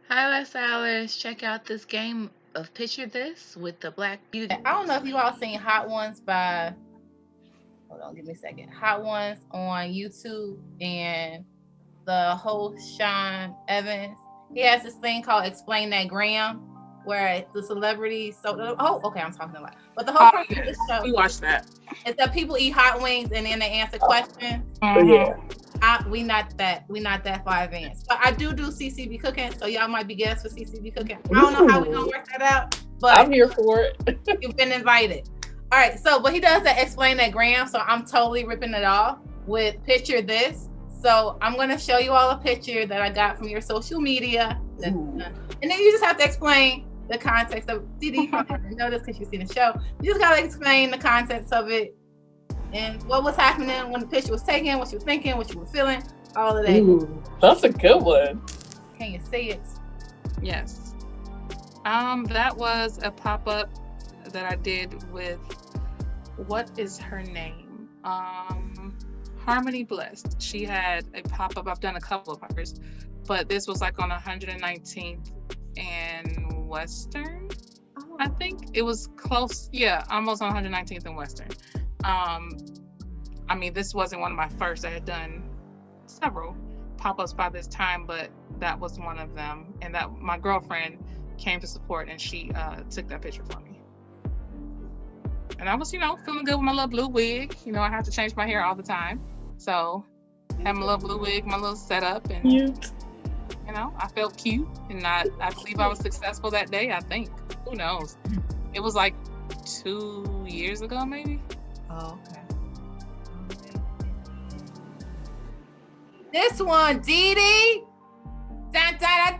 Hi, Les Alice. Check out this game of Picture This with the Black Beauty. I don't know if you all seen Hot Ones by, hold on, give me a second. Hot Ones on YouTube, and the host Sean Evans, he has this thing called Explain That Gram, where the celebrities. Okay, I'm talking a lot. But the whole premise of the show We watched that. is that people eat hot wings and then they answer questions. Yeah. We not that far advanced, but I do CCB cooking, so y'all might be guests for CCB cooking. I don't know how we gonna work that out, but I'm here for it. you've been invited. All right, so but he does that Explain That Gram, so I'm totally ripping it off with Picture This. So I'm gonna show you all a picture that I got from your social media, and then you just have to explain the context of. Didi, you probably didn't know this because you've seen the show. You just gotta explain the context of it and what was happening when the picture was taken, what you were thinking, what you were feeling, all of that. Ooh, that's a good one. Can you see it? Yes. That was a pop-up that I did with, what is her name? Harmony Blessed. She had a pop-up. I've done a couple of hers, but this was like on 119th and Western. I think it was close. Yeah, almost on 119th and Western. I mean, this wasn't one of my first. I had done several pop-ups by this time, but that was one of them. And that my girlfriend came to support, and she took that picture for me. And I was, feeling good with my little blue wig. I have to change my hair all the time. So had my little blue wig, my little setup, and Cute. I felt cute, and I believe I was successful that day. I think. Who knows? It was like 2 years ago, maybe. Oh, okay. This one, Didi. Dun, dun, dun,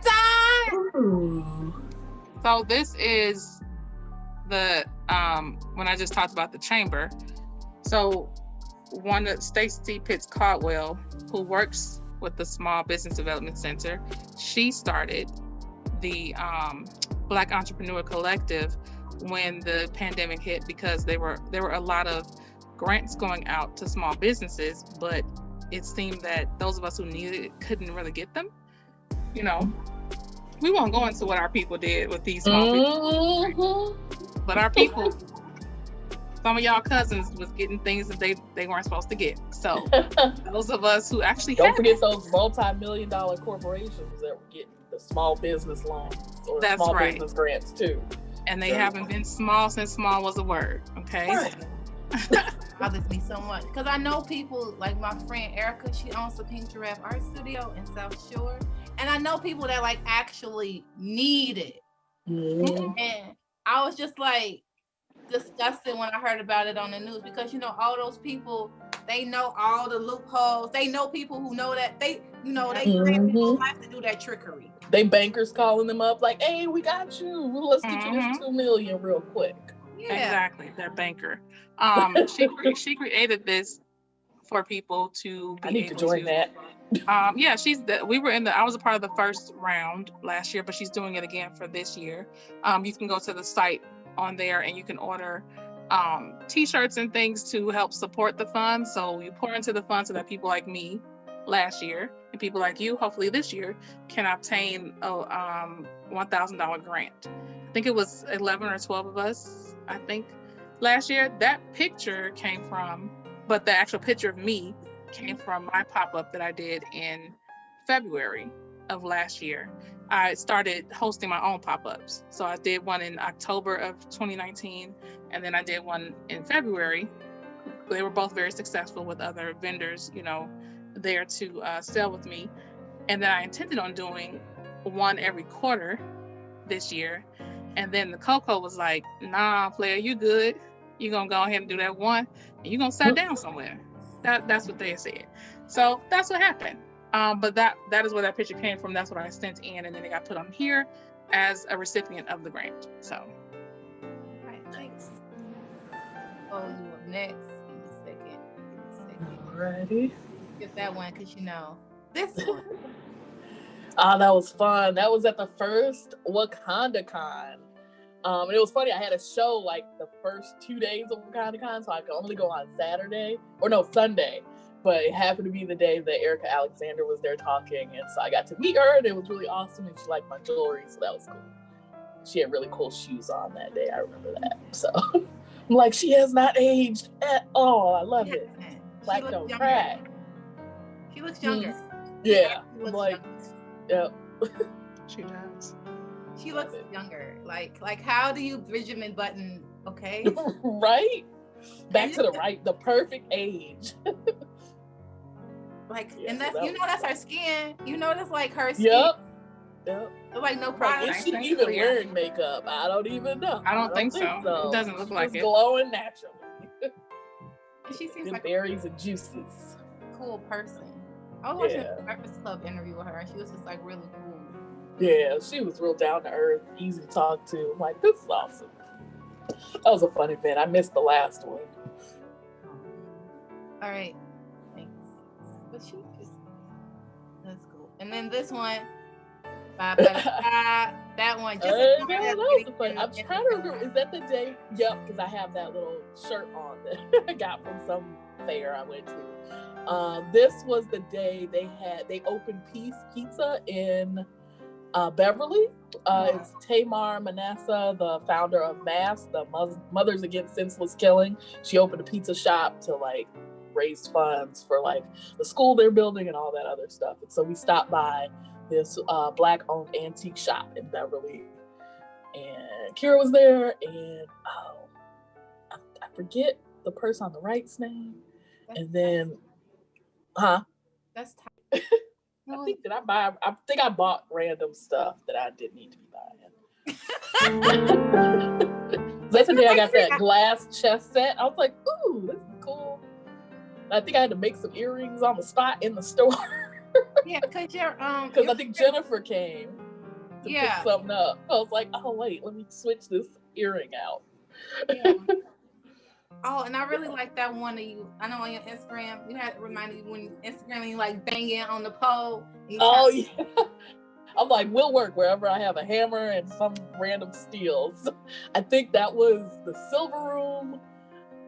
dun. So this is the when I just talked about the chamber. So one of Stacy Pitts Caldwell, who works with the Small Business Development Center, she started the Black Entrepreneur Collective when the pandemic hit, because there were a lot of grants going out to small businesses, but it seemed that those of us who needed it couldn't really get them. We won't go into what our people did with these small businesses, but our people, some of y'all cousins was getting things that they weren't supposed to get. So those of us who actually don't forget those multi-million-dollar corporations that were getting the small business loans or small business grants too. And they haven't been small since small was a word. Okay. Right. Bothers me so much because I know people like my friend Erica. She owns the Pink Giraffe Art Studio in South Shore, and I know people that like actually need it. Mm-hmm. And I was just like disgusted when I heard about it on the news, because all those people, they know all the loopholes. They know people who know that they train people have to do that trickery. They bankers calling them up like, "Hey, we got you. Let's get you this $2 million real quick." Yeah. Exactly, their banker. She created this for people to be able to join that. Yeah, I was a part of the first round last year, but she's doing it again for this year. You can go to the site on there and you can order t-shirts and things to help support the fund. So you pour into the fund so that people like me last year and people like you, hopefully this year, can obtain a $1,000 grant. I think it was 11 or 12 of us, I think, last year. That picture came from, but the actual picture of me came from my pop-up that I did in February of last year. I started hosting my own pop-ups. So I did one in October of 2019, and then I did one in February. They were both very successful with other vendors, there to sell with me. And then I intended on doing one every quarter this year. And then the Coco was like, "Nah, player, you good. You're going to go ahead and do that one, and you're going to sit down somewhere." That's what they said. So that's what happened. But that is where that picture came from. That's what I sent in, and then it got put on here as a recipient of the grant. So. All right, thanks. Oh, you up next? Give me a second. Alrighty. Get that one, because this one. That was fun. That was at the first Wakanda Con. And it was funny, I had a show like the first 2 days of WakandaCon, so I could only go on Sunday. But it happened to be the day that Erica Alexander was there talking, and so I got to meet her, and it was really awesome, and she liked my jewelry, so that was cool. She had really cool shoes on that day, I remember that. So I'm like, she has not aged at all. I love it. Black don't crack. She looks younger. Yeah. She looks like, younger. Yep. She does. She looks younger. Like how do you Benjamin Button? Okay. Right. Back to the perfect age. Like, yeah, and that's so that's her skin. That's like her skin. Yep. It's like no product. Like, is she even wearing makeup? I don't even know. I don't think so. It doesn't look like it. Glowing naturally. She seems like berries and juices. Cool person. I was watching a Breakfast Club interview with her, and she was just like really cool. Yeah, she was real down to earth, easy to talk to. I'm like, this is awesome. That was a fun event. I missed the last one. All right, thanks. But that's cool. And then this one, that one. Just that was fun. I'm trying to remember. Is that the day? Yep, because I have that little shirt on that I got from some fair I went to. This was the day they opened Peace Pizza in Beverly. It's Tamar Manasseh, the founder of MASS, the Mothers Against Senseless Killing. She opened a pizza shop to like raise funds for like the school they're building and all that other stuff. And so we stopped by this Black-owned antique shop in Beverly, and Kira was there, and I forget the person on the right's name. And then, That's tight. I think I bought random stuff that I didn't need to be buying. That's the day I got that glass chest set. I was like, ooh, this is cool. I think I had to make some earrings on the spot in the store. Yeah, because I think Jennifer came to pick something up. I was like, oh wait, let me switch this earring out. Yeah. Oh, and I really like that one that I know on your Instagram, you had it reminded you when you Instagram and you like banging on the pole. Oh yeah. I'm like, we'll work wherever I have a hammer and some random steels. I think that was the Silver Room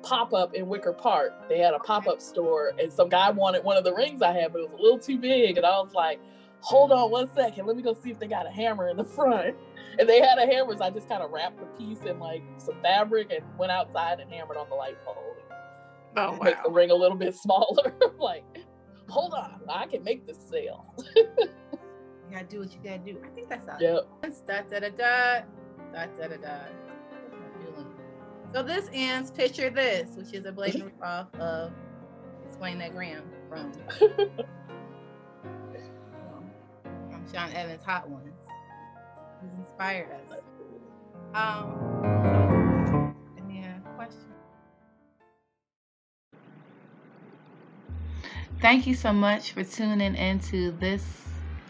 pop-up in Wicker Park. They had a pop-up store, and some guy wanted one of the rings I had, but it was a little too big, and I was like, hold on 1 second, let me go see if they got a hammer in the front. And they had a hammer, so I just kind of wrapped the piece in like some fabric and went outside and hammered on the light pole. Oh, wow. Make the ring a little bit smaller. Like, hold on, I can make this sale. You gotta do what you gotta do. I think that's all. Yep. So this ends Picture This, which is a blatant ripoff of Explain That Gram from Sean Evans' Hot Ones. He's inspired us. Any questions? Thank you so much for tuning into this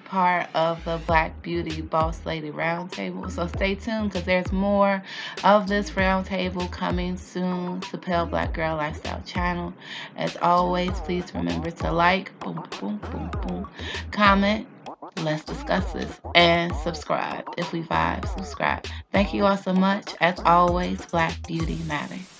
part of the Black Beauty Boss Lady Roundtable. So stay tuned, because there's more of this roundtable coming soon to Pale Black Girl Lifestyle channel. As always, please remember to like, boom, boom, boom, boom, comment, let's discuss this, and subscribe. If we vibe, subscribe. Thank you all so much. As always, Black Beauty matters.